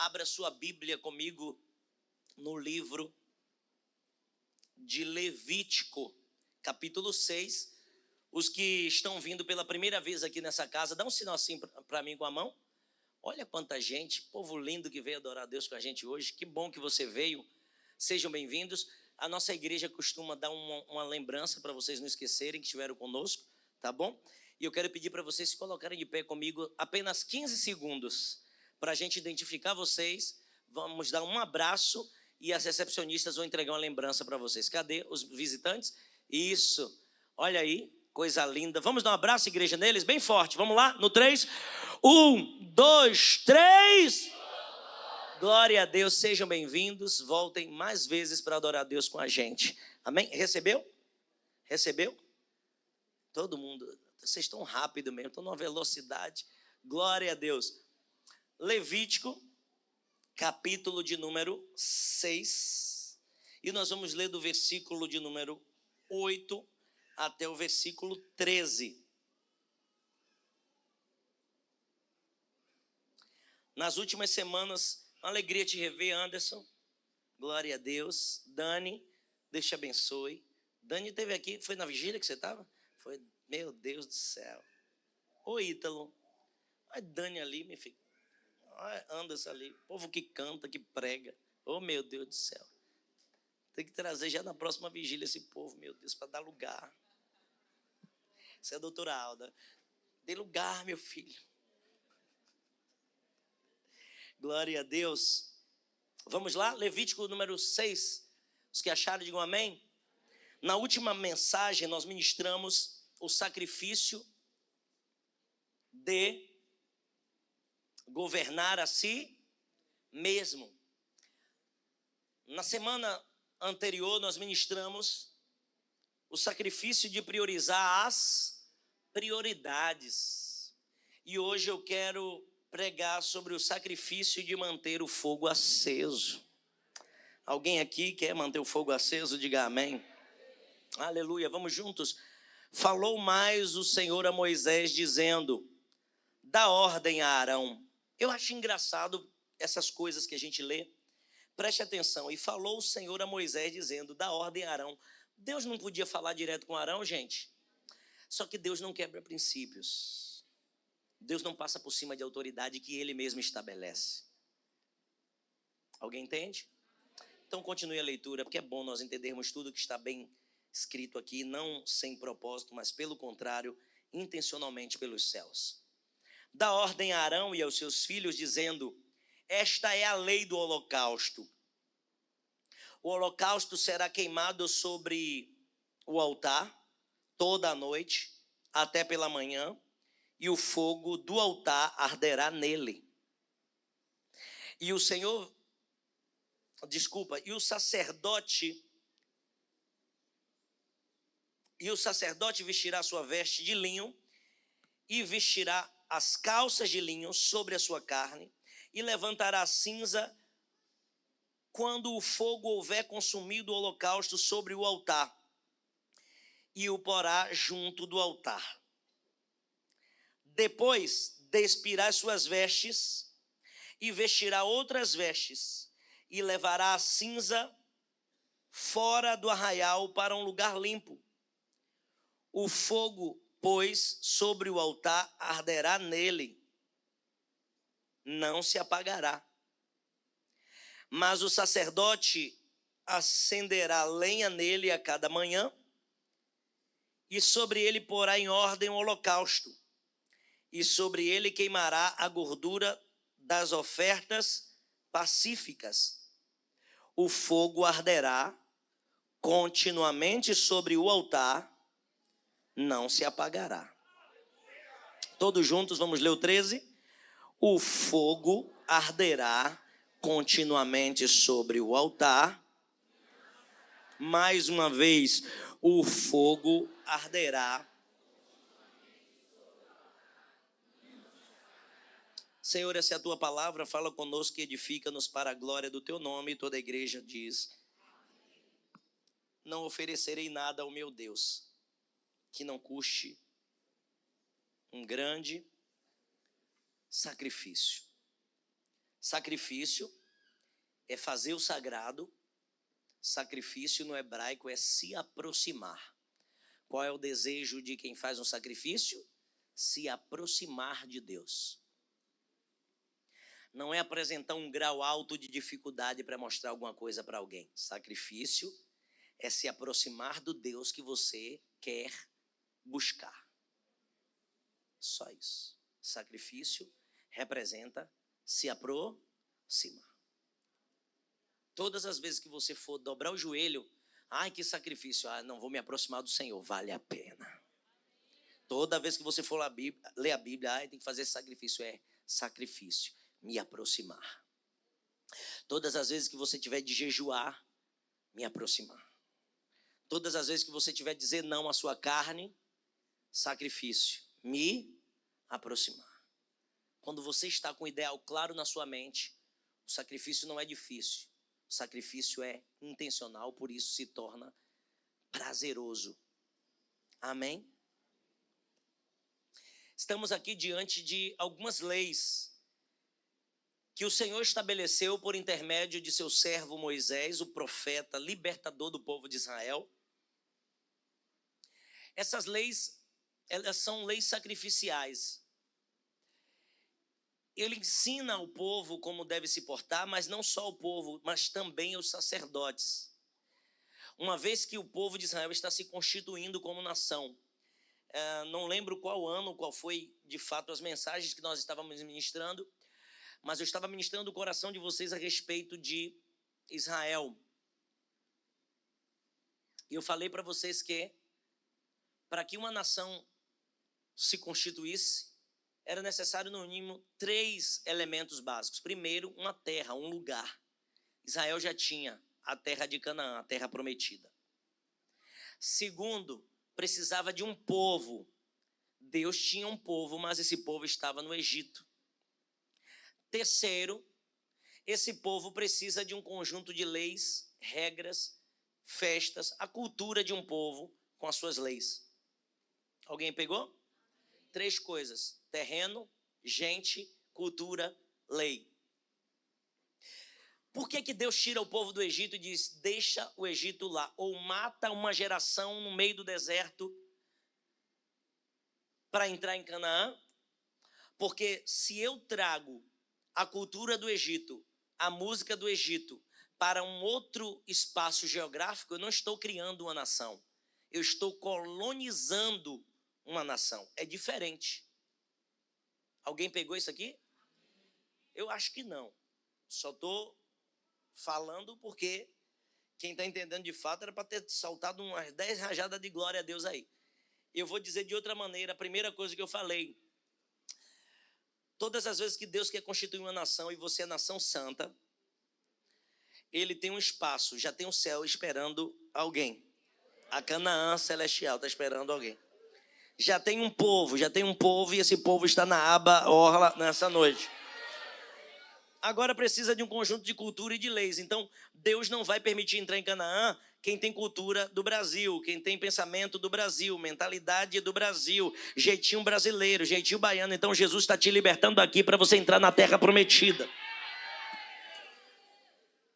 Abra sua Bíblia comigo no livro de Levítico, capítulo 6. Os que estão vindo pela primeira vez aqui nessa casa, dá um sinal assim para mim com a mão. Olha quanta gente, povo lindo que veio adorar a Deus com a gente hoje. Que bom que você veio. Sejam bem-vindos. A nossa igreja costuma dar uma lembrança para vocês não esquecerem que estiveram conosco, tá bom? E eu quero pedir para vocês se colocarem de pé comigo apenas 15 segundos para a gente identificar vocês. Vamos dar um abraço e as recepcionistas vão entregar uma lembrança para vocês. Cadê os visitantes? Isso, olha aí, coisa linda. Vamos dar um abraço, igreja, neles, bem forte. Vamos lá, no 3. 1, 2, 3. Glória a Deus, sejam bem-vindos. Voltem mais vezes para adorar a Deus com a gente. Amém? Recebeu? Recebeu? Todo mundo. Vocês estão rápido mesmo, estão numa velocidade. Glória a Deus. Levítico, capítulo de número 6. E nós vamos ler do versículo de número 8 até o versículo 13. Nas últimas semanas, uma alegria te rever, Anderson. Glória a Deus. Dani, Deus te abençoe. Dani esteve aqui, foi na vigília que você estava? Foi, meu Deus do céu. Ô Ítalo, olha Dani ali, meu filho. Olha Anderson ali, povo que canta, que prega. Ô meu Deus do céu. Tem que trazer já na próxima vigília esse povo, meu Deus, para dar lugar. Isso é a doutora Alda. Dê lugar, meu filho. Glória a Deus. Vamos lá, Levítico número 6. Os que acharam, digam amém. Na última mensagem, nós ministramos o sacrifício de governar a si mesmo. Na semana anterior, nós ministramos o sacrifício de priorizar as prioridades. E hoje eu quero pregar sobre o sacrifício de manter o fogo aceso. Alguém aqui quer manter o fogo aceso? Diga amém. Aleluia, vamos juntos. Falou mais o Senhor a Moisés dizendo: dá ordem a Arão. Eu acho engraçado essas coisas que a gente lê. Preste atenção. E falou o Senhor a Moisés dizendo: dá ordem a Arão. Deus não podia falar direto com Arão, gente? Só que Deus não quebra princípios. Deus não passa por cima de autoridade que Ele mesmo estabelece. Alguém entende? Então continue a leitura, porque é bom nós entendermos tudo que está bem escrito aqui, não sem propósito, mas pelo contrário, intencionalmente pelos céus. Dá ordem a Arão e aos seus filhos, dizendo: esta é a lei do holocausto. O holocausto será queimado sobre o altar toda a noite, até pela manhã, e o fogo do altar arderá nele. E o sacerdote vestirá sua veste de linho e vestirá as calças de linho sobre a sua carne e levantará a cinza quando o fogo houver consumido o holocausto sobre o altar e o porá junto do altar. Depois despirá as suas vestes e vestirá outras vestes e levará a cinza fora do arraial para um lugar limpo. O fogo, pois, sobre o altar arderá nele, não se apagará. Mas o sacerdote acenderá lenha nele a cada manhã e sobre ele porá em ordem o holocausto. E sobre ele queimará a gordura das ofertas pacíficas. O fogo arderá continuamente sobre o altar, não se apagará. Todos juntos, vamos ler o 13. O fogo arderá continuamente sobre o altar. Mais uma vez, o fogo arderá. Senhor, essa é a tua palavra, fala conosco e edifica-nos para a glória do teu nome. E toda a igreja diz: não oferecerei nada ao meu Deus que não custe um grande sacrifício. Sacrifício é fazer o sagrado. Sacrifício no hebraico é se aproximar. Qual é o desejo de quem faz um sacrifício? Se aproximar de Deus. Não é apresentar um grau alto de dificuldade para mostrar alguma coisa para alguém. Sacrifício é se aproximar do Deus que você quer buscar. Só isso. Sacrifício representa se aproximar. Todas as vezes que você for dobrar o joelho, ai, que sacrifício, não vou me aproximar do Senhor, vale a pena. Toda vez que você for ler a Bíblia, tem que fazer esse sacrifício, sacrifício, me aproximar. Todas as vezes que você tiver de jejuar, me aproximar. Todas as vezes que você tiver de dizer não à sua carne, sacrifício, me aproximar. Quando você está com o ideal claro na sua mente, o sacrifício não é difícil. O sacrifício é intencional, por isso se torna prazeroso. Amém? Estamos aqui diante de algumas leis que o Senhor estabeleceu por intermédio de seu servo Moisés, o profeta, libertador do povo de Israel. Essas leis, elas são leis sacrificiais. Ele ensina ao povo como deve se portar, mas não só o povo, mas também os sacerdotes. Uma vez que o povo de Israel está se constituindo como nação, não lembro qual ano, qual foi de fato as mensagens que nós estávamos ministrando, mas eu estava ministrando o coração de vocês a respeito de Israel. E eu falei para vocês que, para que uma nação se constituísse, era necessário, no mínimo, 3 elementos básicos. Primeiro, uma terra, um lugar. Israel já tinha a terra de Canaã, a terra prometida. Segundo, precisava de um povo. Deus tinha um povo, mas esse povo estava no Egito. Terceiro, esse povo precisa de um conjunto de leis, regras, festas, a cultura de um povo com as suas leis. Alguém pegou? 3 coisas: terreno, gente, cultura, lei. Por que Deus tira o povo do Egito e diz, deixa o Egito lá, ou mata uma geração no meio do deserto para entrar em Canaã? Porque se eu trago a cultura do Egito, a música do Egito, para um outro espaço geográfico, eu não estou criando uma nação. Eu estou colonizando uma nação. É diferente. Alguém pegou isso aqui? Eu acho que não. Só estou falando porque quem está entendendo de fato era para ter saltado umas 10 rajadas de glória a Deus aí. Eu vou dizer de outra maneira, a primeira coisa que eu falei. Todas as vezes que Deus quer constituir uma nação e você é nação santa, Ele tem um espaço, já tem um céu esperando alguém. A Canaã celestial está esperando alguém. Já tem um povo e esse povo está na aba orla nessa noite. Agora precisa de um conjunto de cultura e de leis. Então, Deus não vai permitir entrar em Canaã quem tem cultura do Brasil, quem tem pensamento do Brasil, mentalidade do Brasil, jeitinho brasileiro, jeitinho baiano. Então, Jesus está te libertando aqui para você entrar na terra prometida.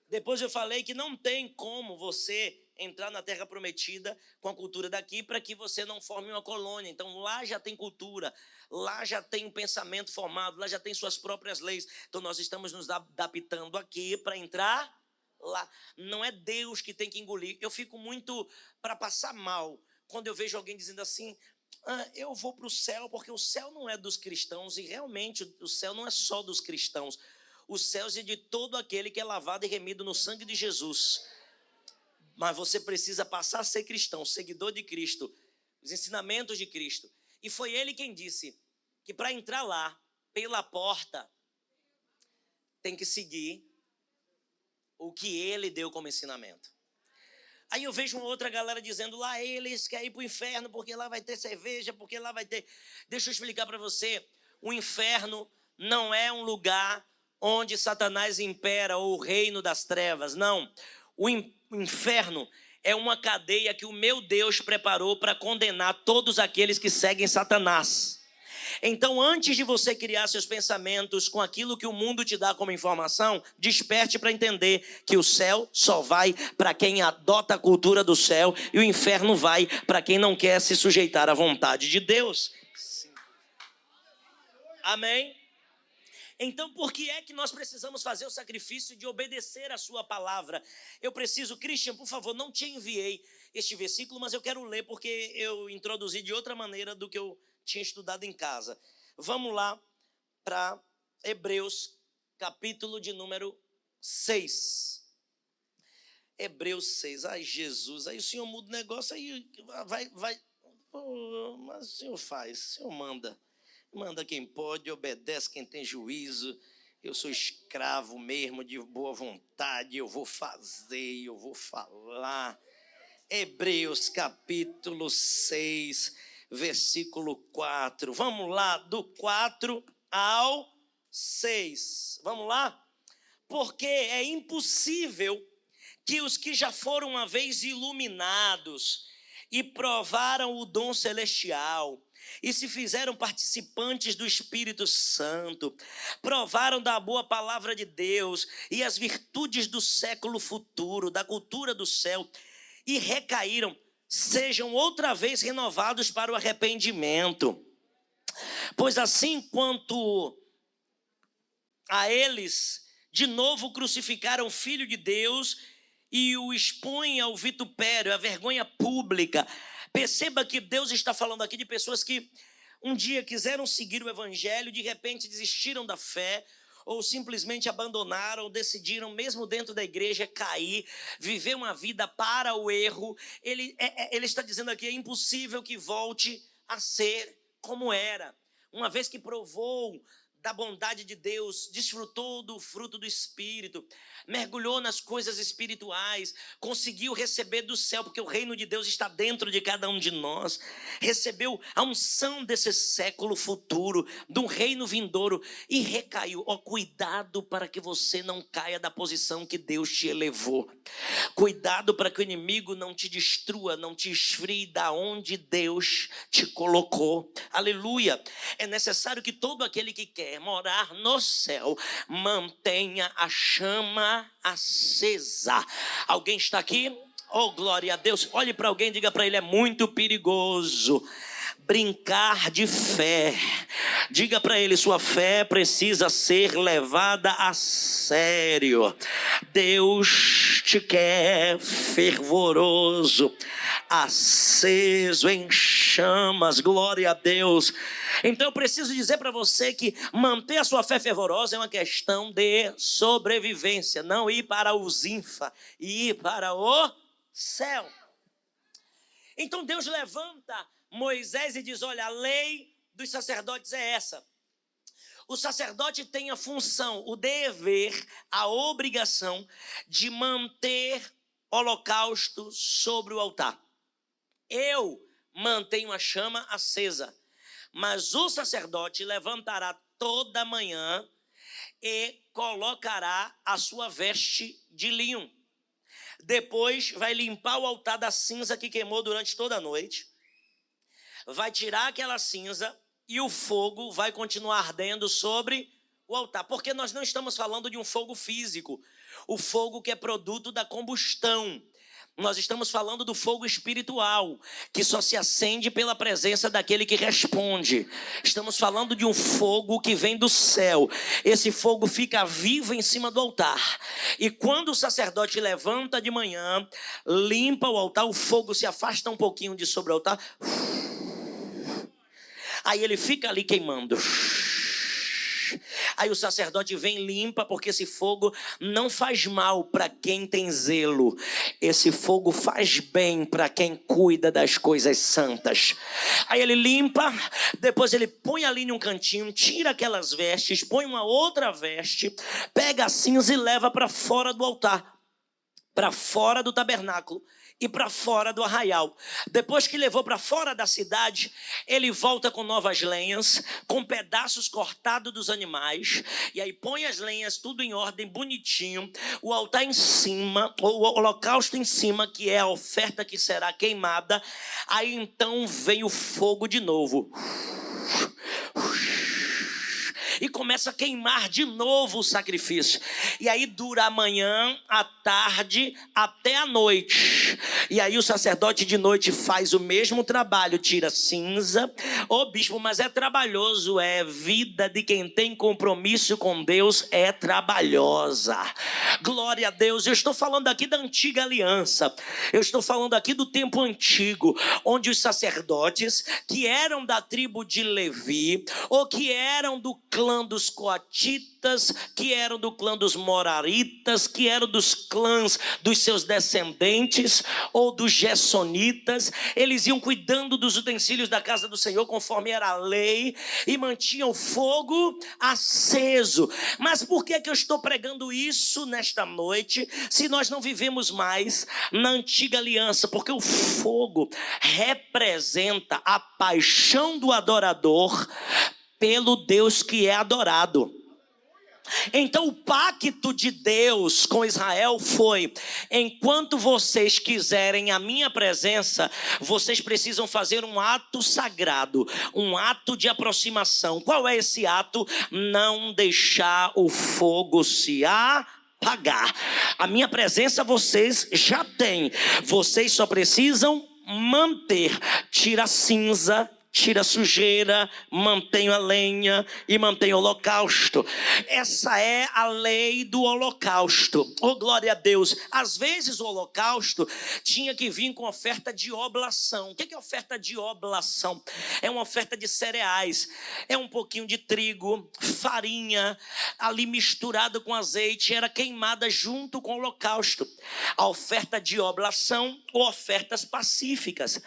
Depois eu falei que não tem como você entrar na terra prometida com a cultura daqui para que você não forme uma colônia. Então lá já tem cultura, lá já tem um pensamento formado, lá já tem suas próprias leis. Então nós estamos nos adaptando aqui para entrar lá. Não é Deus que tem que engolir. Eu fico muito para passar mal quando eu vejo alguém dizendo assim, eu vou para o céu porque o céu não é dos cristãos. E realmente o céu não é só dos cristãos. O céu é de todo aquele que é lavado e remido no sangue de Jesus. Mas você precisa passar a ser cristão, seguidor de Cristo, os ensinamentos de Cristo. E foi Ele quem disse que para entrar lá, pela porta, tem que seguir o que Ele deu como ensinamento. Aí eu vejo uma outra galera dizendo, lá eles querem ir para o inferno, porque lá vai ter cerveja, porque lá vai ter... Deixa eu explicar para você, o inferno não é um lugar onde Satanás impera, ou o reino das trevas, não. O inferno é uma cadeia que o meu Deus preparou para condenar todos aqueles que seguem Satanás. Então, antes de você criar seus pensamentos com aquilo que o mundo te dá como informação, desperte para entender que o céu só vai para quem adota a cultura do céu e o inferno vai para quem não quer se sujeitar à vontade de Deus. Sim. Amém? Então, por que é que nós precisamos fazer o sacrifício de obedecer a sua palavra? Eu preciso, Christian, por favor, não te enviei este versículo, mas eu quero ler porque eu introduzi de outra maneira do que eu tinha estudado em casa. Vamos lá para Hebreus, capítulo de número 6. Hebreus 6. Ai, Jesus, aí o Senhor muda o negócio, aí vai. Oh, mas o Senhor faz, o Senhor manda. Manda quem pode, obedece quem tem juízo. Eu sou escravo mesmo, de boa vontade, eu vou fazer, eu vou falar. Hebreus capítulo 6, versículo 4. Vamos lá, do 4 ao 6. Vamos lá? Porque é impossível que os que já foram uma vez iluminados e provaram o dom celestial e se fizeram participantes do Espírito Santo, provaram da boa palavra de Deus e as virtudes do século futuro, da cultura do céu, e recaíram, sejam outra vez renovados para o arrependimento. Pois assim quanto a eles, de novo crucificaram o Filho de Deus e o expõem ao vitupério, à vergonha pública. Perceba que Deus está falando aqui de pessoas que um dia quiseram seguir o evangelho, de repente desistiram da fé, ou simplesmente abandonaram, ou decidiram, mesmo dentro da igreja, cair, viver uma vida para o erro. Ele está dizendo aqui, é impossível que volte a ser como era. Uma vez que provou da bondade de Deus, desfrutou do fruto do Espírito, mergulhou nas coisas espirituais, conseguiu receber do céu, porque o reino de Deus está dentro de cada um de nós, recebeu a unção desse século futuro, de um reino vindouro, e recaiu. Cuidado para que você não caia da posição que Deus te elevou. Cuidado para que o inimigo não te destrua, não te esfrie da onde Deus te colocou. Aleluia! É necessário que todo aquele que quer morar no céu mantenha a chama acesa. Alguém está aqui? Oh, glória a Deus. Olhe para alguém e diga para ele, é muito perigoso brincar de fé. Diga para ele, sua fé precisa ser levada a sério. Deus te quer fervoroso, aceso em chamas, glória a Deus. Então eu preciso dizer para você que manter a sua fé fervorosa é uma questão de sobrevivência, não ir para o Zinfa, ir para o céu. Então Deus levanta Moisés e diz, olha, a lei dos sacerdotes é essa. O sacerdote tem a função, o dever, a obrigação de manter holocausto sobre o altar. Eu mantenho a chama acesa, mas o sacerdote levantará toda manhã e colocará a sua veste de linho. Depois vai limpar o altar da cinza que queimou durante toda a noite, vai tirar aquela cinza e o fogo vai continuar ardendo sobre o altar. Porque nós não estamos falando de um fogo físico, o fogo que é produto da combustão. Nós estamos falando do fogo espiritual, que só se acende pela presença daquele que responde. Estamos falando de um fogo que vem do céu. Esse fogo fica vivo em cima do altar. E quando o sacerdote levanta de manhã, limpa o altar, o fogo se afasta um pouquinho de sobre o altar. Aí ele fica ali queimando. Aí o sacerdote vem e limpa, porque esse fogo não faz mal para quem tem zelo. Esse fogo faz bem para quem cuida das coisas santas. Aí ele limpa, depois ele põe ali num cantinho, tira aquelas vestes, põe uma outra veste, pega a cinza e leva para fora do altar, para fora do tabernáculo e para fora do arraial. Depois que levou para fora da cidade, ele volta com novas lenhas, com pedaços cortados dos animais, e aí põe as lenhas tudo em ordem, bonitinho, o altar em cima, o holocausto em cima, que é a oferta que será queimada. Aí então vem o fogo de novo. E começa a queimar de novo o sacrifício. E aí dura a manhã, a tarde, até a noite. E aí o sacerdote de noite faz o mesmo trabalho, tira cinza. Ô bispo, mas é trabalhoso. Vida de quem tem compromisso com Deus é trabalhosa. Glória a Deus. Eu estou falando aqui da antiga aliança. Eu estou falando aqui do tempo antigo, onde os sacerdotes que eram da tribo de Levi, ou que eram do clã dos coatitas, que eram do clã dos moraritas, que eram dos clãs dos seus descendentes, ou dos gersonitas, eles iam cuidando dos utensílios da casa do Senhor, conforme era a lei, e mantinham o fogo aceso. Mas por que eu estou pregando isso nesta noite, se nós não vivemos mais na antiga aliança? Porque o fogo representa a paixão do adorador pelo Deus que é adorado. Então o pacto de Deus com Israel foi: enquanto vocês quiserem a minha presença, vocês precisam fazer um ato sagrado, um ato de aproximação. Qual é esse ato? Não deixar o fogo se apagar. A minha presença vocês já têm, vocês só precisam manter. Tira a cinza, tira a sujeira, mantém a lenha e mantém o holocausto. Essa é a lei do holocausto. Oh, glória a Deus. Às vezes o holocausto tinha que vir com oferta de oblação. O que é oferta de oblação? É uma oferta de cereais. É um pouquinho de trigo, farinha, ali misturado com azeite, era queimada junto com o holocausto. A oferta de oblação ou ofertas pacíficas.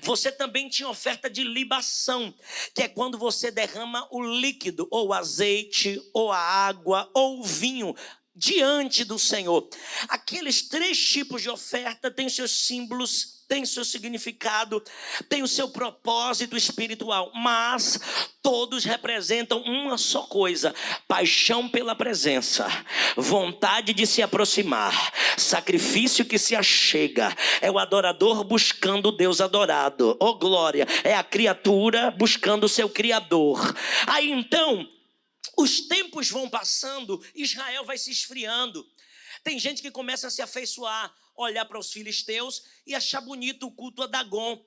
Você também tinha oferta de libação, que é quando você derrama o líquido, ou o azeite, ou a água, ou o vinho diante do Senhor. Aqueles 3 tipos de oferta têm seus símbolos, tem seu significado, tem o seu propósito espiritual, mas todos representam uma só coisa: paixão pela presença, vontade de se aproximar, sacrifício que se achega. É o adorador buscando o Deus adorado. Oh glória, é a criatura buscando o seu Criador. Aí então, os tempos vão passando, Israel vai se esfriando. Tem gente que começa a se afeiçoar, olhar para os filisteus e achar bonito o culto a Dagon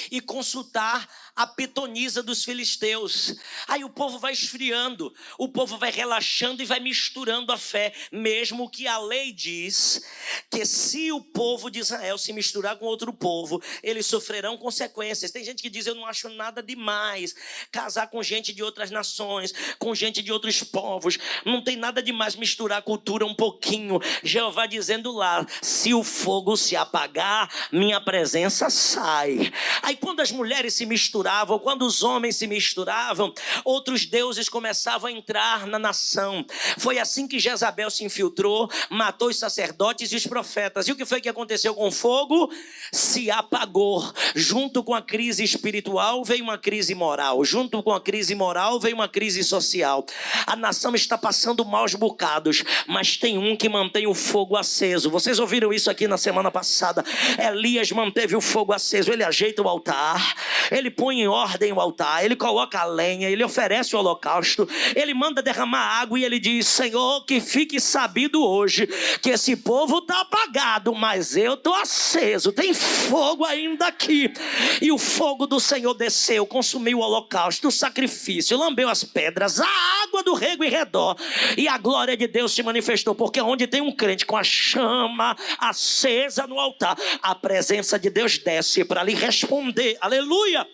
e consultar a pitonisa dos filisteus. Aí o povo vai esfriando, o povo vai relaxando e vai misturando a fé, mesmo que a lei diz que se o povo de Israel se misturar com outro povo, eles sofrerão consequências. Tem gente que diz: eu não acho nada demais casar com gente de outras nações, com gente de outros povos, não tem nada demais misturar a cultura um pouquinho. Jeová dizendo lá: se o fogo se apagar, minha presença sai. Aí quando as mulheres se misturavam, quando os homens se misturavam, outros deuses começavam a entrar na nação. Foi assim que Jezabel se infiltrou, matou os sacerdotes e os profetas. E o que foi que aconteceu com o fogo? Se apagou. Junto com a crise espiritual veio uma crise moral. Junto com a crise moral veio uma crise social. A nação está passando maus bocados, mas tem um que mantém o fogo aceso. Vocês ouviram isso aqui na semana passada? Elias manteve o fogo aceso. Ele ajeita o altar, ele põe em ordem o altar, ele coloca a lenha, ele oferece o holocausto, ele manda derramar água e ele diz: Senhor, que fique sabido hoje que esse povo está apagado, mas eu estou aceso, tem fogo ainda aqui. E o fogo do Senhor desceu, consumiu o holocausto, o sacrifício, lambeu as pedras, a água do rego em redor, e a glória de Deus se manifestou. Porque onde tem um crente com a chama acesa no altar, a presença de Deus desce para lhe responder. Aleluia!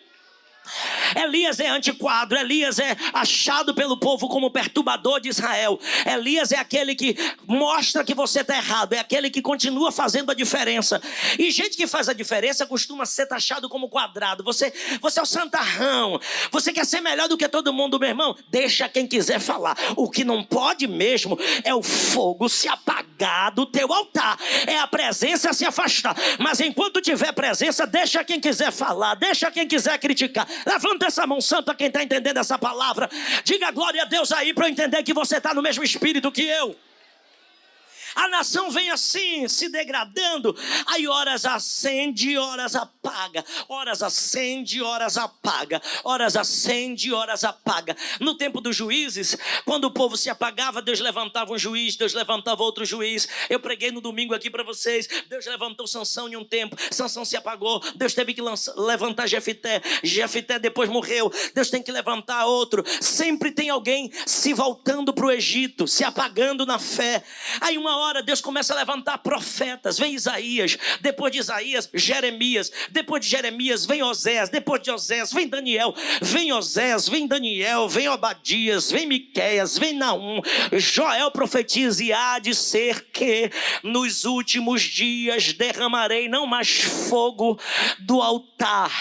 Elias é antiquadro, Elias é achado pelo povo como perturbador de Israel. Elias é aquele que mostra que você está errado, é aquele que continua fazendo a diferença. E gente que faz a diferença costuma ser taxado como quadrado. Você é o santarrão, você quer ser melhor do que todo mundo, meu irmão? Deixa quem quiser falar. O que não pode mesmo é o fogo se apagar do teu altar, é a presença se afastar. Mas enquanto tiver presença, deixa quem quiser falar, deixa quem quiser criticar. Levanta essa mão santa quem está entendendo essa palavra. Diga glória a Deus aí para eu entender que você está no mesmo espírito que eu. A nação vem assim, se degradando. Aí horas acende, horas apaga. apaga. Horas acende, horas apaga. Horas acende, horas apaga. No tempo dos juízes, quando o povo se apagava, Deus levantava um juiz, Deus levantava outro juiz. Eu preguei no domingo aqui para vocês. Deus levantou Sansão em um tempo. Sansão se apagou. Deus teve que levantar Jefité. Jefité depois morreu. Deus tem que levantar outro. Sempre tem alguém se voltando para o Egito, se apagando na fé. Aí uma hora Deus começa a levantar profetas. Vem Isaías. Depois de Isaías, Jeremias. Depois de Jeremias, vem Osés. Depois de Osés, vem Daniel. Vem Osés, vem Daniel, vem Obadias, vem Miqueias, vem Naum. Joel profetiza e há de ser que nos últimos dias derramarei não mais fogo do altar,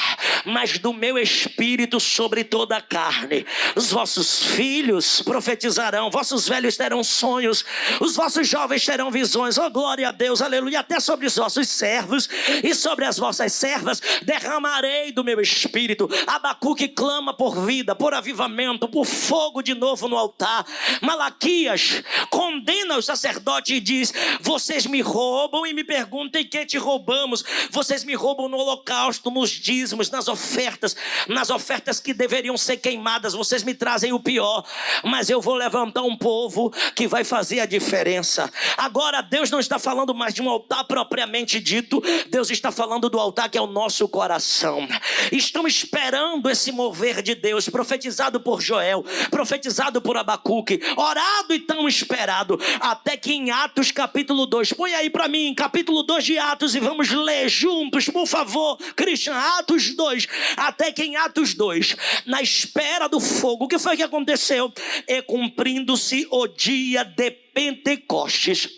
mas do meu espírito sobre toda a carne. Os vossos filhos profetizarão, vossos velhos terão sonhos, os vossos jovens terão visões. Oh, glória a Deus, aleluia. Até sobre os vossos servos e sobre as vossas servas derramarei do meu espírito. Abacuque clama por vida, por avivamento, por fogo de novo no altar. Malaquias condena o sacerdote e diz: vocês me roubam e me perguntam em que te roubamos. Vocês me roubam no holocausto, nos dízimos, nas ofertas que deveriam ser queimadas. Vocês me trazem o pior, mas eu vou levantar um povo que vai fazer a diferença. Agora Deus não está falando mais de um altar propriamente dito. Deus está falando do altar que é o nosso coração. Estão esperando esse mover de Deus, profetizado por Joel, profetizado por Abacuque, orado e tão esperado, até que em Atos capítulo 2, põe aí para mim, capítulo 2 de Atos, e vamos ler juntos, por favor, Christian, Atos 2, até que em Atos 2, na espera do fogo, o que foi que aconteceu? E cumprindo-se o dia de Pentecostes,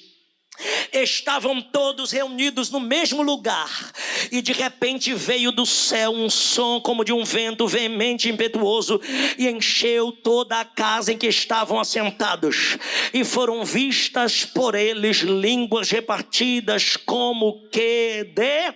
estavam todos reunidos no mesmo lugar, e de repente veio do céu um som como de um vento veemente e impetuoso, e encheu toda a casa em que estavam assentados, e foram vistas por eles línguas repartidas como que de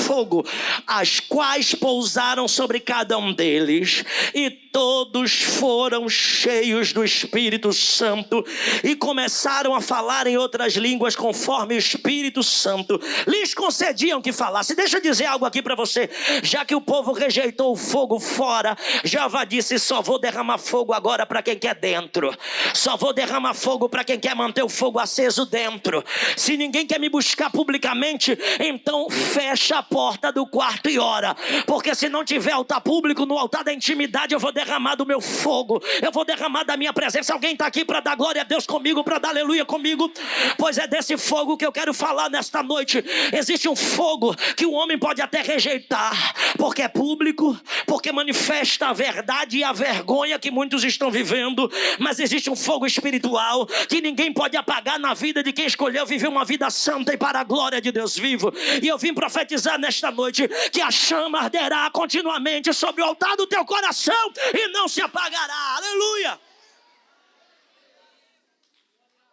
fogo, as quais pousaram sobre cada um deles, e todos foram cheios do Espírito Santo e começaram a falar em outras línguas conforme o Espírito Santo lhes concediam que falasse. Deixa eu dizer algo aqui para você. Já que o povo rejeitou o fogo fora, Jeová disse: só vou derramar fogo agora para quem quer dentro. Só vou derramar fogo para quem quer manter o fogo aceso dentro. Se ninguém quer me buscar publicamente, então fecha a porta do quarto e ora, porque se não tiver altar público, no altar da intimidade eu vou derramar do meu fogo, eu vou derramar da minha presença. Alguém está aqui para dar glória a Deus comigo, para dar aleluia comigo? Pois é desse fogo que eu quero falar nesta noite. Existe um fogo que o homem pode até rejeitar, porque é público, porque manifesta a verdade e a vergonha que muitos estão vivendo, mas existe um fogo espiritual que ninguém pode apagar na vida de quem escolheu viver uma vida santa e para a glória de Deus vivo. E eu vim profetizar nesta noite que a chama arderá continuamente sobre o altar do teu coração e não se apagará. Aleluia!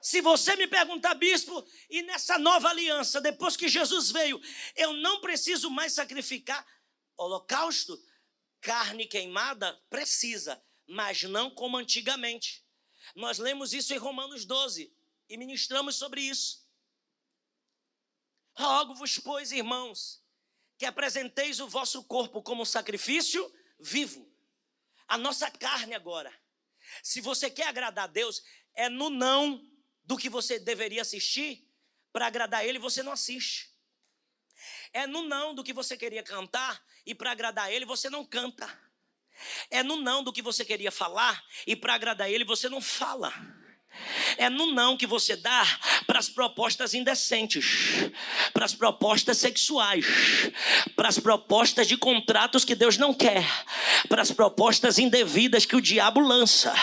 Se você me perguntar, bispo, e nessa nova aliança, depois que Jesus veio, eu não preciso mais sacrificar holocausto, carne queimada? Precisa, mas não como antigamente. Nós lemos isso em Romanos 12 e ministramos sobre isso. Rogo-vos, pois, irmãos, que apresenteis o vosso corpo como sacrifício vivo. A nossa carne agora. Se você quer agradar a Deus, é no não do que você deveria assistir. Para agradar Ele, você não assiste. É no não do que você queria cantar, e para agradar Ele, você não canta. É no não do que você queria falar, e para agradar Ele, você não fala. É no não que você dá para as propostas indecentes, para as propostas sexuais, para as propostas de contratos que Deus não quer, para as propostas indevidas que o diabo lança,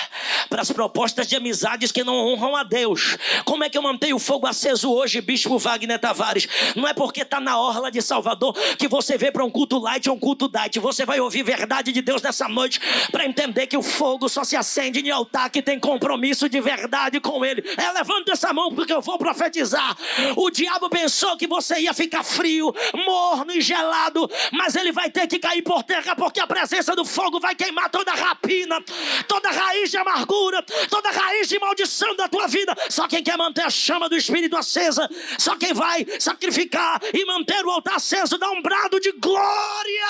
para as propostas de amizades que não honram a Deus. Como é que eu mantenho o fogo aceso hoje, Bispo Wagner Tavares? Não é porque está na orla de Salvador que você vê para um culto light ou um culto diet. Você vai ouvir verdade de Deus nessa noite para entender que o fogo só se acende em altar que tem compromisso de verdade intimidade com ele. Levanta essa mão porque eu vou profetizar. O diabo pensou que você ia ficar frio, morno e gelado, mas ele vai ter que cair por terra, porque a presença do fogo vai queimar toda rapina, toda raiz de amargura, toda raiz de maldição da tua vida. Só quem quer manter a chama do Espírito acesa, só quem vai sacrificar e manter o altar aceso, dá um brado de glória.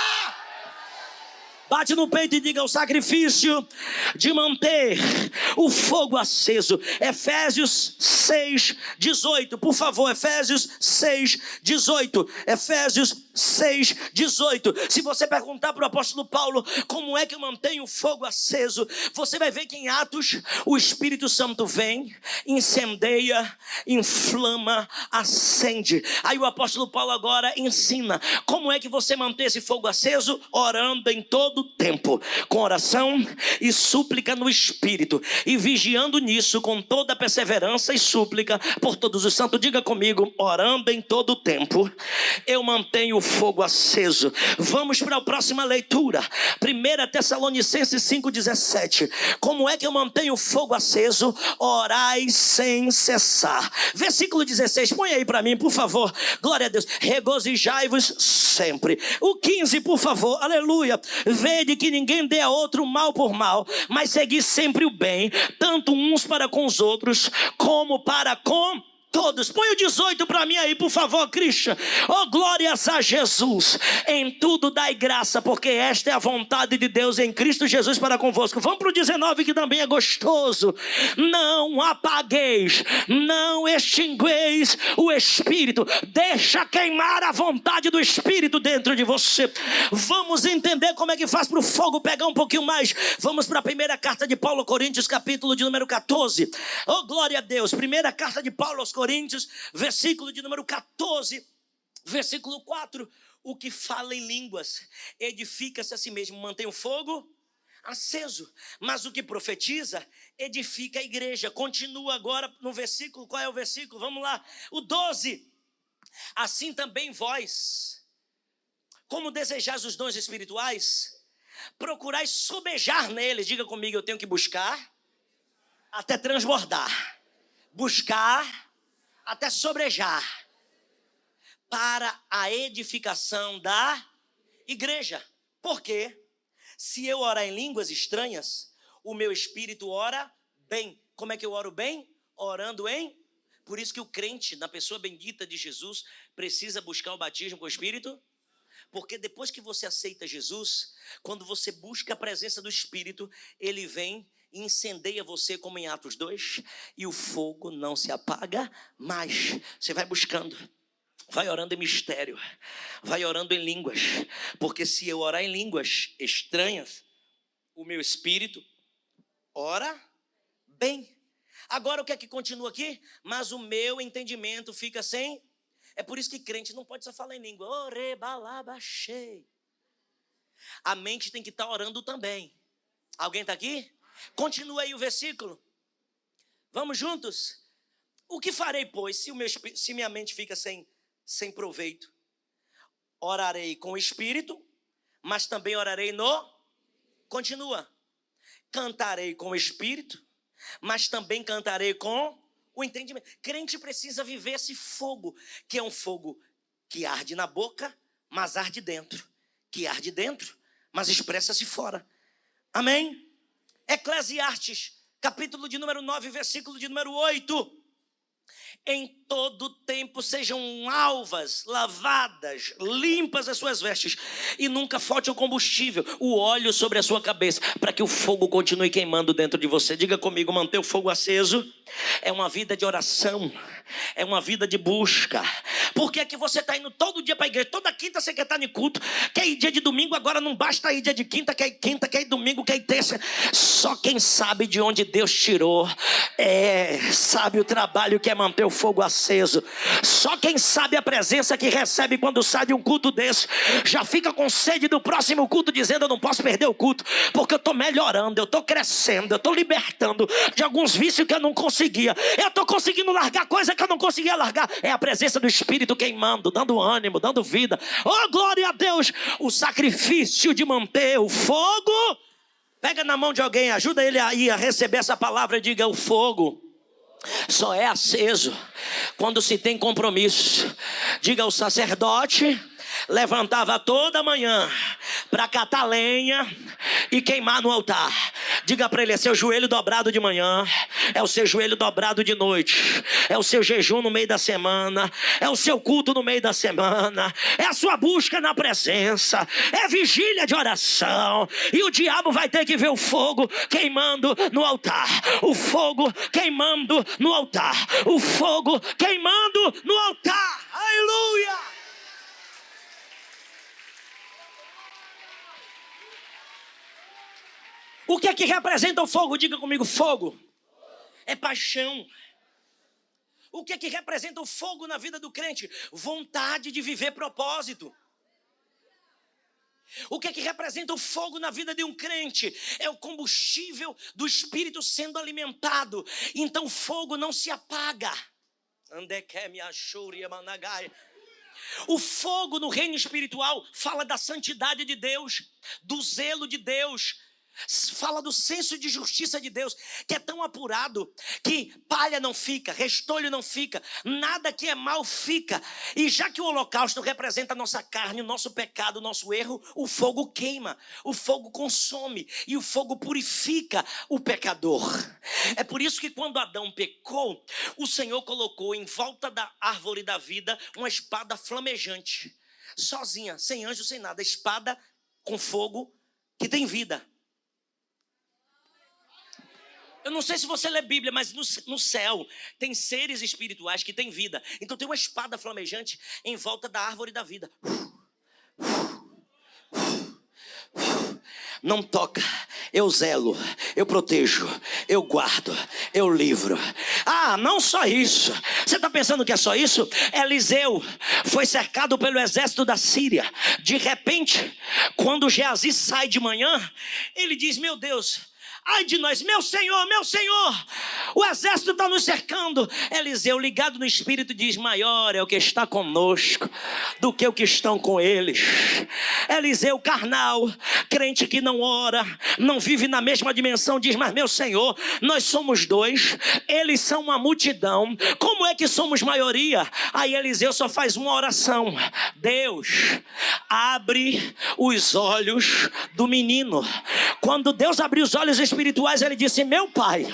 Bate no peito e diga: o sacrifício de manter o fogo aceso. Efésios 6:18, por favor, Efésios 6:18. Efésios 6:18. Se você perguntar para o apóstolo Paulo como é que eu mantenho o fogo aceso, você vai ver que em Atos o Espírito Santo vem, incendeia, inflama, acende. Aí o apóstolo Paulo agora ensina como é que você mantém esse fogo aceso: orando em todo tempo, com oração e súplica no Espírito, e vigiando nisso com toda perseverança e súplica por todos os santos. Diga comigo: orando em todo tempo, eu mantenho o fogo aceso. Vamos para a próxima leitura, 1 Tessalonicenses 5:17. Como é que eu mantenho o fogo aceso? Orai sem cessar. Versículo 16, põe aí para mim, por favor. Glória a Deus. Regozijai-vos sempre. O 15, por favor. Aleluia. Vede que ninguém dê a outro mal por mal, mas segui sempre o bem, tanto uns para com os outros, como para com todos. Põe o 18 para mim aí, por favor, Christian. Oh, glórias a Jesus. Em tudo dai graça, porque esta é a vontade de Deus em Cristo Jesus para convosco. Vamos para o 19, que também é gostoso. Não apagueis, não extingueis o Espírito. Deixa queimar a vontade do Espírito dentro de você. Vamos entender como é que faz para o fogo pegar um pouquinho mais. Vamos para a primeira carta de Paulo aos Coríntios, capítulo de número 14. Oh, glória a Deus. Primeira carta de Paulo aos Coríntios, versículo de número 14, versículo 4. O que fala em línguas edifica-se a si mesmo, mantém o fogo aceso. Mas o que profetiza edifica a igreja. Continua agora no versículo. Qual é o versículo? Vamos lá. O 12. Assim também vós, como desejais os dons espirituais, procurais sobejar neles. Diga comigo: eu tenho que buscar até transbordar. Buscar até sobrejar, para a edificação da igreja. Por quê? Se eu orar em línguas estranhas, o meu espírito ora bem. Como é que eu oro bem? Orando em... Por isso que o crente, na pessoa bendita de Jesus, precisa buscar o batismo com o Espírito. Porque depois que você aceita Jesus, quando você busca a presença do Espírito, ele vem e incendeia você, como em Atos 2, e o fogo não se apaga mais. Você vai buscando, vai orando em mistério, vai orando em línguas, porque se eu orar em línguas estranhas, o meu espírito ora bem. Agora o que é que continua aqui? Mas o meu entendimento fica sem... É por isso que crente não pode só falar em língua. A mente tem que estar orando também. Alguém está aqui? Continua aí o versículo. Vamos juntos? O que farei, pois, se minha mente fica sem proveito? Orarei com o Espírito, mas também orarei no... Continua. Cantarei com o Espírito, mas também cantarei com o entendimento. Crente precisa viver esse fogo, que é um fogo que arde na boca, mas arde dentro. Que arde dentro, mas expressa-se fora. Amém? Eclesiastes, capítulo de número 9, versículo de número 8. Em todo tempo sejam alvas, lavadas, limpas as suas vestes, e nunca falte o combustível, o óleo sobre a sua cabeça, para que o fogo continue queimando dentro de você. Diga comigo: manter o fogo aceso é uma vida de oração, é uma vida de busca. Por que é que você está indo todo dia para a igreja? Toda quinta você quer estar no culto, quer ir dia de domingo, agora não basta ir dia de quinta, quer ir domingo, quer ir terça. Só quem sabe de onde Deus tirou sabe o trabalho que é manter o fogo aceso. Só quem sabe a presença que recebe quando sai de um culto desse, já fica com sede do próximo culto, dizendo: eu não posso perder o culto, porque eu estou melhorando, eu estou crescendo, eu estou libertando de alguns vícios que eu não conseguia, eu estou conseguindo largar coisa que eu não conseguia largar. É a presença do Espírito queimando, dando ânimo, dando vida. Oh, glória a Deus! O sacrifício de manter o fogo. Pega na mão de alguém, ajuda ele aí a receber essa palavra e diga: o fogo só é aceso quando se tem compromisso. Diga, o sacerdote levantava toda manhã para catar lenha e queimar no altar. Diga para ele, é seu joelho dobrado de manhã, é o seu joelho dobrado de noite, é o seu jejum no meio da semana, é o seu culto no meio da semana, é a sua busca na presença, é vigília de oração. E o diabo vai ter que ver o fogo queimando no altar, o fogo queimando no altar, o fogo queimando no altar. Aleluia! O que é que representa o fogo? Diga comigo, fogo é paixão. O que é que representa o fogo na vida do crente? Vontade de viver propósito. O que é que representa o fogo na vida de um crente? É o combustível do Espírito sendo alimentado. Então o fogo não se apaga. O fogo no reino espiritual fala da santidade de Deus, do zelo de Deus, fala do senso de justiça de Deus, que é tão apurado que palha não fica, restolho não fica, nada que é mal fica. E já que o holocausto representa a nossa carne, o nosso pecado, o nosso erro, o fogo queima, o fogo consome e o fogo purifica o pecador. É por isso que quando Adão pecou, o Senhor colocou em volta da árvore da vida uma espada flamejante, sozinha, sem anjo, sem nada, espada com fogo que tem vida. Eu não sei se você lê Bíblia, mas no céu tem seres espirituais que têm vida. Então tem uma espada flamejante em volta da árvore da vida. Não toca, eu zelo, eu protejo, eu guardo, eu livro. Ah, não só isso. Você está pensando que é só isso? Eliseu foi cercado pelo exército da Síria. De repente, quando Geazi sai de manhã, ele diz, meu Deus, ai de nós, meu Senhor, o exército está nos cercando. Eliseu, ligado no Espírito, diz, maior é o que está conosco do que o que estão com eles. Eliseu, carnal, crente que não ora, não vive na mesma dimensão, diz, mas meu Senhor, nós somos dois, eles são uma multidão, como é que somos maioria? Aí Eliseu só faz uma oração, Deus, abre os olhos do menino. Quando Deus abriu os olhos espirituais, ele disse, meu pai,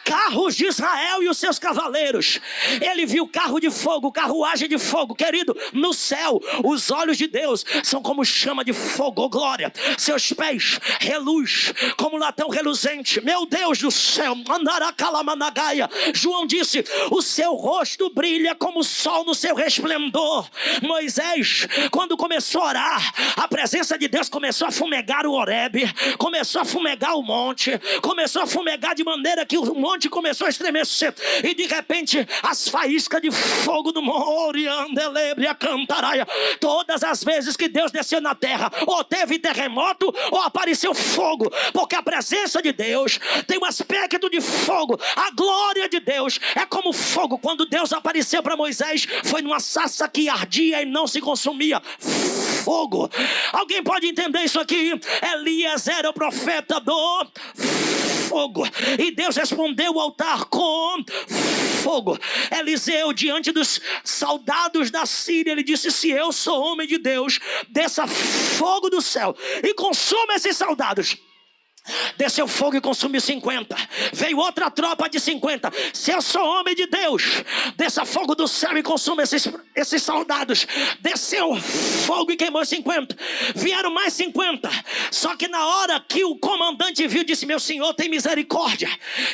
carros de Israel e os seus cavaleiros. Ele viu carro de fogo, carruagem de fogo. Querido, no céu, os olhos de Deus são como chama de fogo, oh glória. Seus pés reluz como latão reluzente. Meu Deus do céu, João disse, o seu rosto brilha como o sol no seu resplendor. Moisés, quando começou a orar, a presença de Deus começou a fumegar o Horebe, começou a fumegar o monte, começou a fumegar de maneira que o monte começou a estremecer, e de repente as faíscas de fogo do monte, todas as vezes que Deus desceu na terra, ou teve terremoto ou apareceu fogo, porque a presença de Deus tem um aspecto de fogo. A glória de Deus é como fogo. Quando Deus apareceu para Moisés, foi numa sarça que ardia e não se consumia. Fogo. Alguém pode entender isso aqui? Elias era o profeta do fogo, e Deus respondeu o altar com fogo. Eliseu, diante dos soldados da Síria, ele disse, se eu sou homem de Deus, desça fogo do céu e consuma esses soldados. Desceu fogo e consumiu 50. Veio outra tropa de 50. Se eu sou homem de Deus, desça fogo do céu e consuma esses soldados. Desceu fogo e queimou 50. Vieram mais 50. Só que na hora que o comandante viu, disse, meu senhor, tem misericórdia.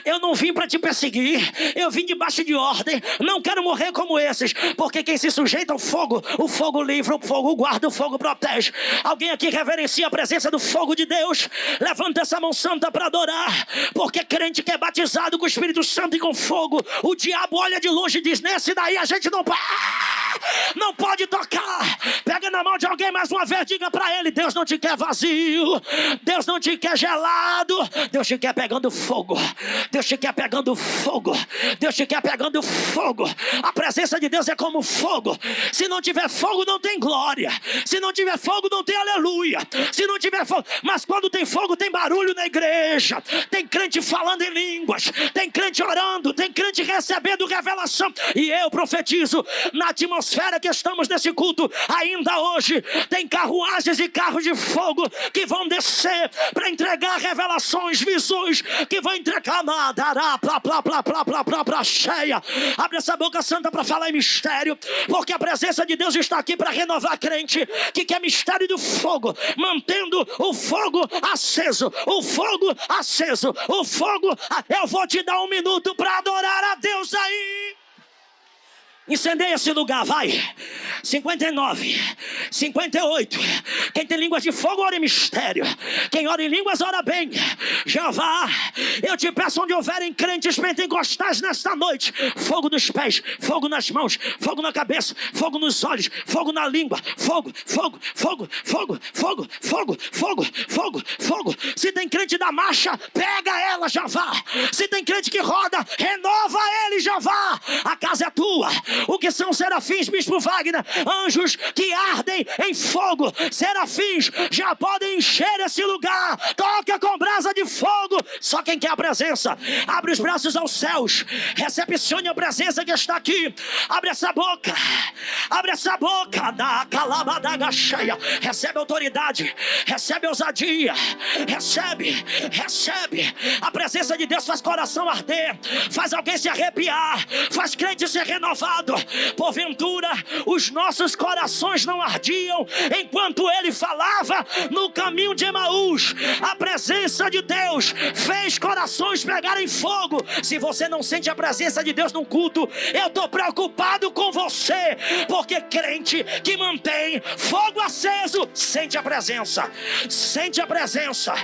Eu não vim para te perseguir, eu vim debaixo de ordem. Não quero morrer como esses, porque quem se sujeita ao fogo, o fogo livra, o fogo guarda, o fogo protege. Alguém aqui reverencia a presença do fogo de Deus? Levanta essa mão santa para adorar, porque crente que é batizado com o Espírito Santo e com fogo, o diabo olha de longe e diz, nesse daí a gente não para. não pode tocar. Pega na mão de alguém mais uma vez, diga para ele: Deus não te quer vazio, Deus não te quer gelado, Deus te quer pegando fogo, Deus te quer pegando fogo, Deus te quer pegando fogo. A presença de Deus é como fogo. Se não tiver fogo, não tem glória. Se não tiver fogo, não tem aleluia. Se não tiver fogo, mas quando tem fogo, tem barulho na igreja, tem crente falando em línguas, tem crente orando, tem crente recebendo revelação. E eu profetizo, na atmosfera que estamos nesse culto, ainda hoje tem carruagens e carros de fogo que vão descer para entregar revelações, visões, que vão entregar nada, cheia. Abre essa boca santa para falar em mistério, porque a presença de Deus está aqui para renovar crente que quer mistério do fogo, mantendo o fogo aceso, o fogo aceso, o fogo. Eu vou te dar 1 minuto para adorar a Deus aí. Incendeia esse lugar, vai. 59, 58. Quem tem línguas de fogo, ora em mistério. Quem ora em línguas, ora bem. Jeová, eu te peço, onde houverem crentes pentecostais nesta noite, fogo nos pés, fogo nas mãos, fogo na cabeça, fogo nos olhos, fogo na língua, fogo, fogo, fogo, fogo, fogo, fogo, fogo, fogo, fogo. Se tem crente da marcha, pega ela, Jeová. Se tem crente que roda, renova ele, Jeová. A casa é tua. O que são serafins, Bispo Wagner? Anjos que ardem em fogo. Serafins já podem encher esse lugar. Toca com brasa de fogo. Só quem quer a presença, abre os braços aos céus, recepcione a presença que está aqui. Abre essa boca, abre essa boca. Da calabadaga cheia. Recebe autoridade, recebe ousadia, recebe, recebe. A presença de Deus faz coração arder, faz alguém se arrepiar, faz crente ser renovado. Porventura os nossos corações não ardiam enquanto ele falava no caminho de Emaús. A presença de Deus fez corações pegarem fogo. Se você não sente a presença de Deus num culto, eu estou preocupado com você, porque crente que mantém fogo aceso sente a presença, sente a presença,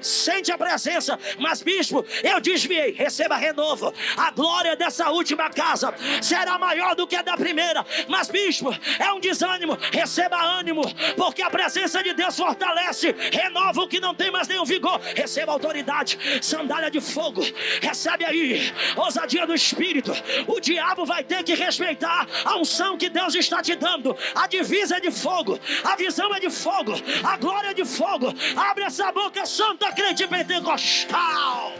sente a presença. Mas bispo, eu desviei. Receba renovo. A glória dessa última casa será maior do que a da primeira. Mas bispo, é um desânimo. Receba ânimo, porque a presença de Deus fortalece, renova o que não tem mais nenhum vigor. Receba autoridade, sandália de fogo. Recebe aí ousadia do Espírito. O diabo vai ter que respeitar a unção que Deus está te dando. A divisa é de fogo, a visão é de fogo, a glória é de fogo. Abre essa boca santa, crente pentecostal.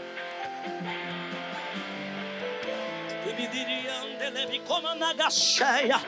Leme como nagacheia,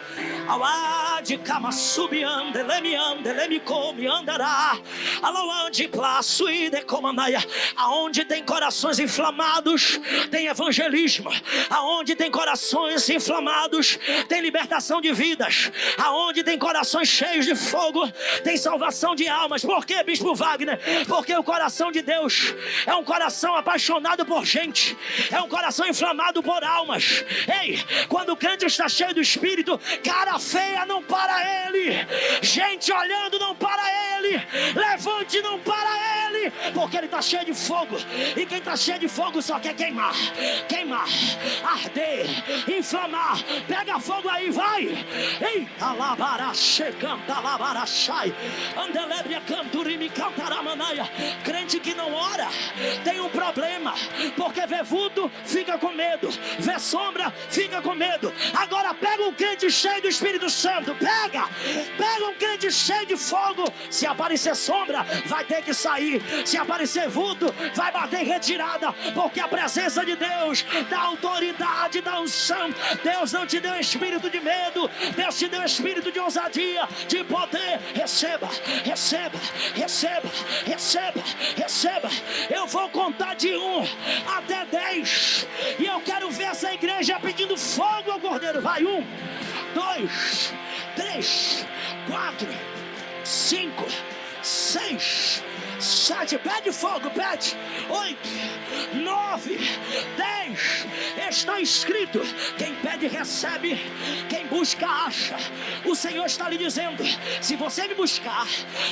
aonde cama subiande, leme ande, leme come andará, aonde plaço e decomanaia. Aonde tem corações inflamados, tem evangelismo. Aonde tem corações inflamados, tem libertação de vidas. Aonde tem corações cheios de fogo, tem salvação de almas. Por quê, Bispo Wagner? Porque o coração de Deus é um coração apaixonado por gente, é um coração inflamado por almas. Ei, quando o crente está cheio do Espírito, cara feia não para ele, gente olhando não para ele, levante não para ele, porque ele está cheio de fogo. E quem está cheio de fogo só quer queimar, queimar, arder, inflamar. Pega fogo aí, vai. Eita, labarache, canta, labarachai, andelebria, canturimi, cantaramanaia. Crente que não ora tem um problema, porque vê vulto, fica com medo, vê sombra, fica com medo. Agora pega um crente cheio do Espírito Santo, pega um crente cheio de fogo. Se aparecer sombra, vai ter que sair. Se aparecer vulto, vai bater em retirada, porque a presença de Deus dá autoridade, dá unção. Deus não te deu espírito de medo, Deus te deu espírito de ousadia, de poder. Receba, receba, receba, receba, receba. Eu vou contar de 1 até 10 e eu quero ver essa igreja pedindo fogo ao Cordeiro. Vai, 1, 2, 3, 4, 5, 6, 7, pede fogo, pede. 8, 9, 10. Está escrito: quem pede recebe, quem busca acha. O Senhor está lhe dizendo: se você me buscar,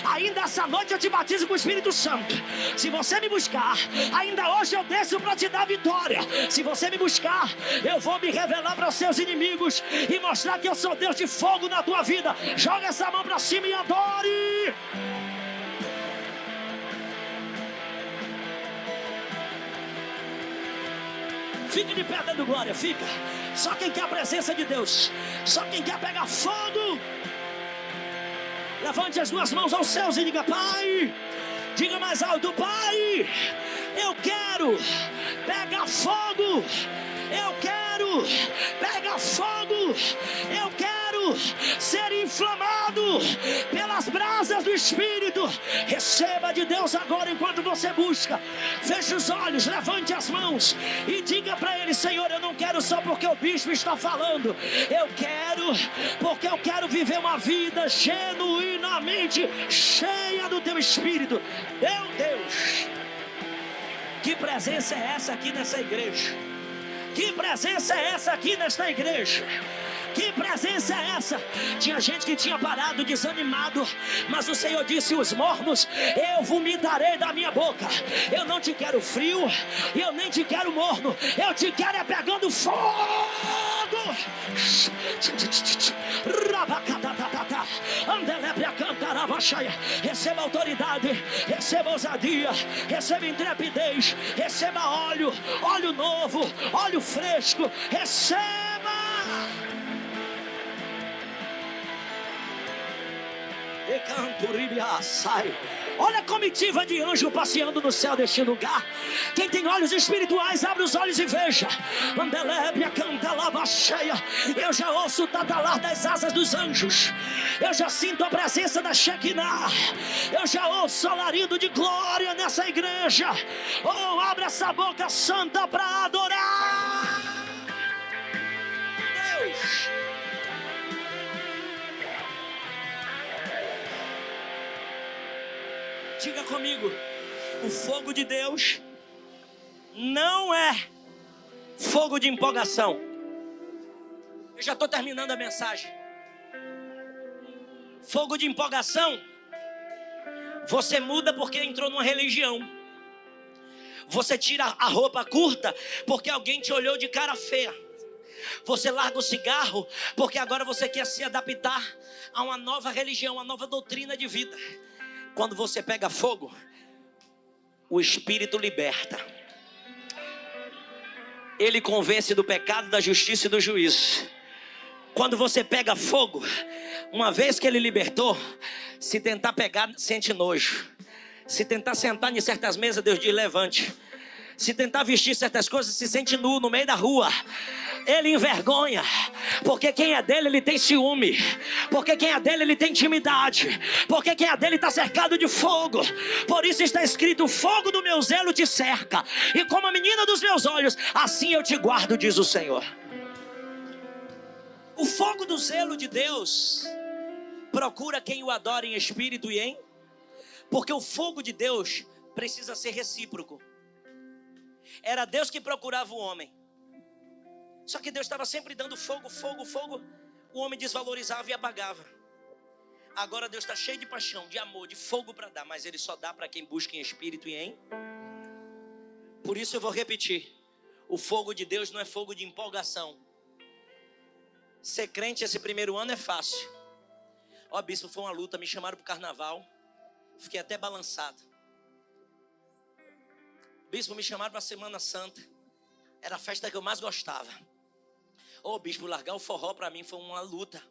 ainda essa noite eu te batizo com o Espírito Santo. Se você me buscar, ainda hoje eu desço para te dar vitória. Se você me buscar, eu vou me revelar para os seus inimigos e mostrar que eu sou Deus de fogo na tua vida. Joga essa mão para cima e adore. Fique de pé dando glória, fica. Só quem quer a presença de Deus, só quem quer pegar fogo, levante as duas mãos aos céus e diga: Pai. Diga mais alto: Pai, eu quero pegar fogo. Eu quero pegar fogo. Eu quero ser inflamado pelas brasas do Espírito. Receba de Deus agora enquanto você busca. Feche os olhos, levante as mãos e diga para Ele: Senhor, eu não quero só porque o bispo está falando. Eu quero porque eu quero viver uma vida genuinamente cheia do Teu Espírito. Meu Deus, que presença é essa aqui nessa igreja? Que presença é essa aqui nesta igreja? Que presença é essa? Tinha gente que tinha parado desanimado, mas o Senhor disse: os mornos eu vomitarei da minha boca. Eu não te quero frio, eu nem te quero morno, eu te quero é pegando fogo. Receba autoridade, receba ousadia, receba intrepidez, receba óleo, óleo novo, óleo fresco, receba. Olha a comitiva de anjo passeando no céu deste lugar. Quem tem olhos espirituais, abre os olhos e veja. Andelébia canta lava cheia. Eu já ouço o tatalar das asas dos anjos. Eu já sinto a presença da Shekinah. Eu já ouço o alarido de glória nessa igreja. Oh, abre essa boca santa para adorar Deus. Diga comigo: o fogo de Deus não é fogo de empolgação. Eu já estou terminando a mensagem. Fogo de empolgação, você muda porque entrou numa religião. Você tira a roupa curta porque alguém te olhou de cara feia. Você larga o cigarro porque agora você quer se adaptar a uma nova religião, uma nova doutrina de vida. Quando você pega fogo, o Espírito liberta. Ele convence do pecado, da justiça e do juízo. Quando você pega fogo, uma vez que ele libertou, se tentar pegar, sente nojo. Se tentar sentar em certas mesas, Deus diz: levante. Se tentar vestir certas coisas, se sente nu no meio da rua. Ele envergonha, porque quem é dele, ele tem ciúme. Porque quem é dele, ele tem intimidade. Porque quem é dele está cercado de fogo. Por isso está escrito: o fogo do meu zelo te cerca, e como a menina dos meus olhos, assim eu te guardo, diz o Senhor. O fogo do zelo de Deus procura quem o adora em espírito e em... Porque o fogo de Deus precisa ser recíproco. Era Deus que procurava o homem. Só que Deus estava sempre dando fogo, fogo, fogo. O homem desvalorizava e apagava. Agora Deus está cheio de paixão, de amor, de fogo para dar. Mas Ele só dá para quem busca em espírito e em... Por isso eu vou repetir: o fogo de Deus não é fogo de empolgação. Ser crente esse primeiro ano é fácil. Ó, bispo, foi uma luta. Me chamaram para o carnaval. Fiquei até balançado. Bispo, me chamaram para a Semana Santa. Era a festa que eu mais gostava. Ô, bispo, largar o forró para mim foi uma luta.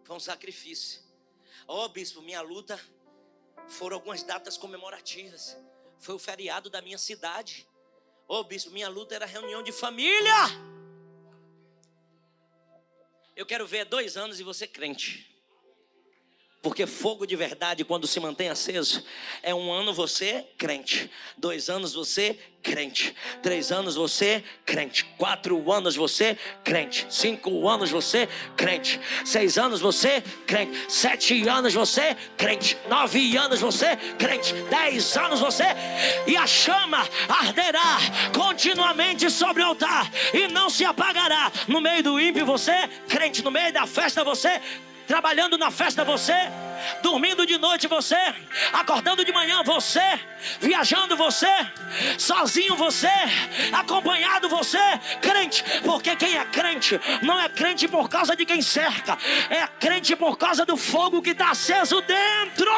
Foi um sacrifício. Ô, bispo, minha luta foram algumas datas comemorativas. Foi o feriado da minha cidade. Ô, bispo, minha luta era reunião de família. Eu quero ver 2 anos e você crente. Porque fogo de verdade, quando se mantém aceso, é 1 ano você crente, 2 anos você crente, 3 anos você crente, 4 anos você crente, 5 anos você crente, 6 anos você crente, 7 anos você crente, 9 anos você crente, 10 anos você, e a chama arderá continuamente sobre o altar e não se apagará. No meio do ímpio você crente, no meio da festa você, trabalhando na festa você, dormindo de noite você, acordando de manhã você, viajando você, sozinho você, acompanhado você, crente. Porque quem é crente não é crente por causa de quem cerca, é crente por causa do fogo que está aceso dentro.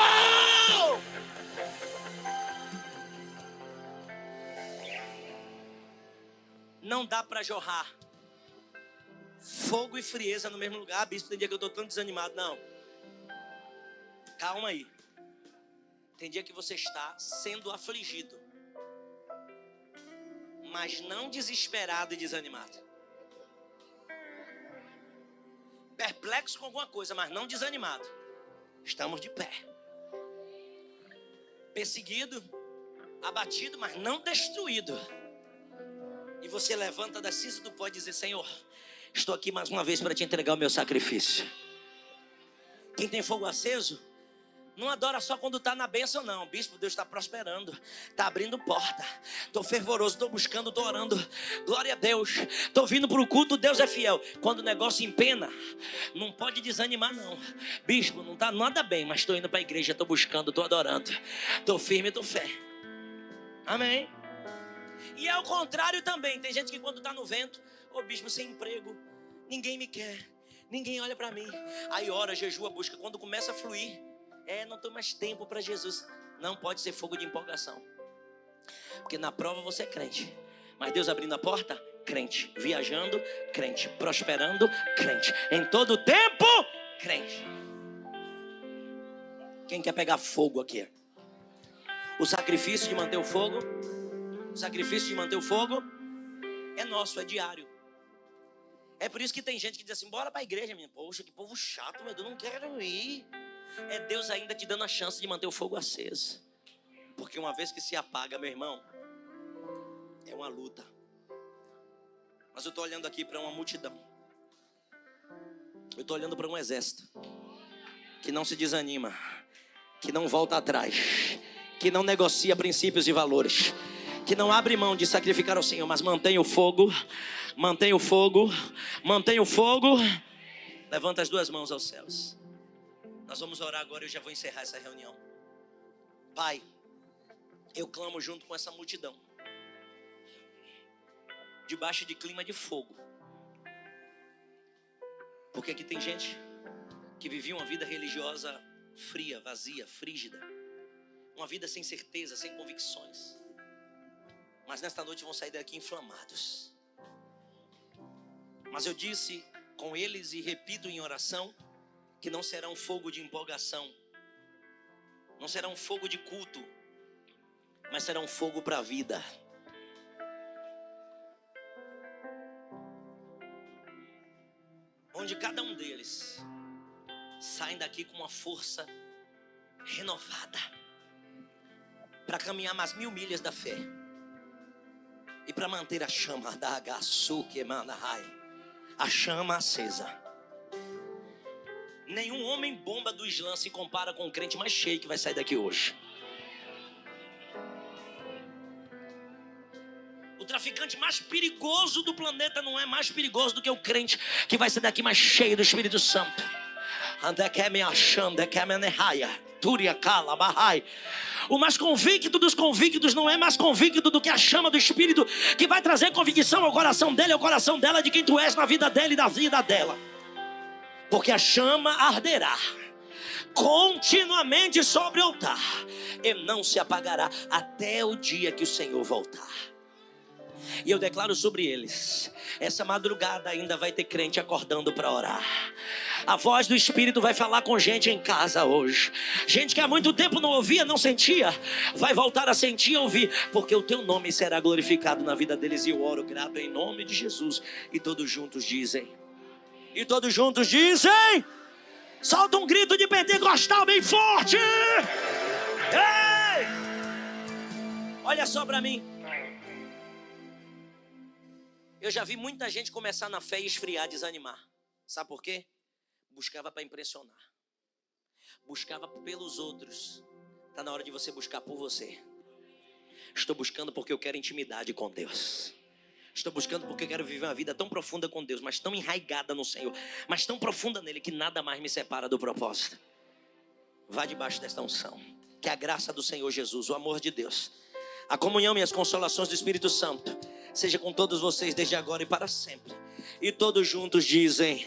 Não dá para jorrar fogo e frieza no mesmo lugar. Bispo, tem dia que eu estou tão desanimado. Não, calma aí. Tem dia que você está sendo afligido, mas não desesperado e desanimado. Perplexo com alguma coisa, mas não desanimado. Estamos de pé. Perseguido, abatido, mas não destruído. E você levanta da cinza do pó e diz: Senhor, estou aqui mais uma vez para te entregar o meu sacrifício. Quem tem fogo aceso não adora só quando está na bênção, não. Bispo, Deus está prosperando, está abrindo porta, estou fervoroso, estou buscando, estou orando, glória a Deus, estou vindo para o culto, Deus é fiel. Quando o negócio empena, não pode desanimar não. Bispo, não está nada bem, mas estou indo para a igreja, estou buscando, estou adorando, estou firme, estou fé. Amém. E é o contrário também. Tem gente que quando está no vento, bispo, sem emprego, ninguém me quer, ninguém olha para mim. Aí ora, jejua, busca. Quando começa a fluir, não tenho mais tempo para Jesus. Não pode ser fogo de empolgação. Porque na prova você é crente, mas Deus abrindo a porta, crente. Viajando, crente. Prosperando, crente. Em todo tempo, crente. Quem quer pegar fogo aqui? O sacrifício de manter o fogo, é nosso, é diário. É por isso que tem gente que diz assim: bora para a igreja, minha. Poxa, que povo chato, meu Deus, não quero ir. É Deus ainda te dando a chance de manter o fogo aceso. Porque uma vez que se apaga, meu irmão, é uma luta. Mas eu estou olhando aqui para uma multidão. Eu estou olhando para um exército que não se desanima, que não volta atrás, que não negocia princípios e valores, que não abre mão de sacrificar ao Senhor, mas mantém o fogo, mantém o fogo, mantém o fogo. Levanta as 2 mãos aos céus. Nós vamos orar agora, eu já vou encerrar essa reunião. Pai, eu clamo junto com essa multidão, debaixo de clima de fogo. Porque aqui tem gente que vivia uma vida religiosa fria, vazia, frígida. Uma vida sem certeza, sem convicções. Mas nesta noite vão sair daqui inflamados. Mas eu disse com eles e repito em oração, que não será um fogo de empolgação, não será um fogo de culto, mas será um fogo para a vida. Onde cada um deles saem daqui com uma força renovada para caminhar mais 1000 milhas da fé e para manter a chama da Agaçuque Manahai, a chama acesa. Nenhum homem bomba do Islã se compara com o crente mais cheio que vai sair daqui hoje. O traficante mais perigoso do planeta não é mais perigoso do que o crente que vai sair daqui mais cheio do Espírito Santo. O mais convicto dos convictos não é mais convicto do que a chama do Espírito que vai trazer convicção ao coração dele, ao coração dela, de quem tu és na vida dele e da vida dela. Porque a chama arderá continuamente sobre o altar e não se apagará até o dia que o Senhor voltar. E eu declaro sobre eles, essa madrugada ainda vai ter crente acordando para orar. A voz do Espírito vai falar com gente em casa hoje. Gente que há muito tempo não ouvia, não sentia, vai voltar a sentir e ouvir, porque o teu nome será glorificado na vida deles. E eu oro grato em nome de Jesus. E todos juntos dizem, Solta um grito de pentecostal bem forte. Ei! Olha só para mim. Eu já vi muita gente começar na fé e esfriar, desanimar. Sabe por quê? Buscava para impressionar. Buscava pelos outros. Está na hora de você buscar por você. Estou buscando porque eu quero intimidade com Deus. Estou buscando porque eu quero viver uma vida tão profunda com Deus, mas tão enraigada no Senhor, mas tão profunda nele que nada mais me separa do propósito. Vá debaixo desta unção. Que a graça do Senhor Jesus, o amor de Deus, a comunhão e as consolações do Espírito Santo seja com todos vocês desde agora e para sempre. E todos juntos dizem.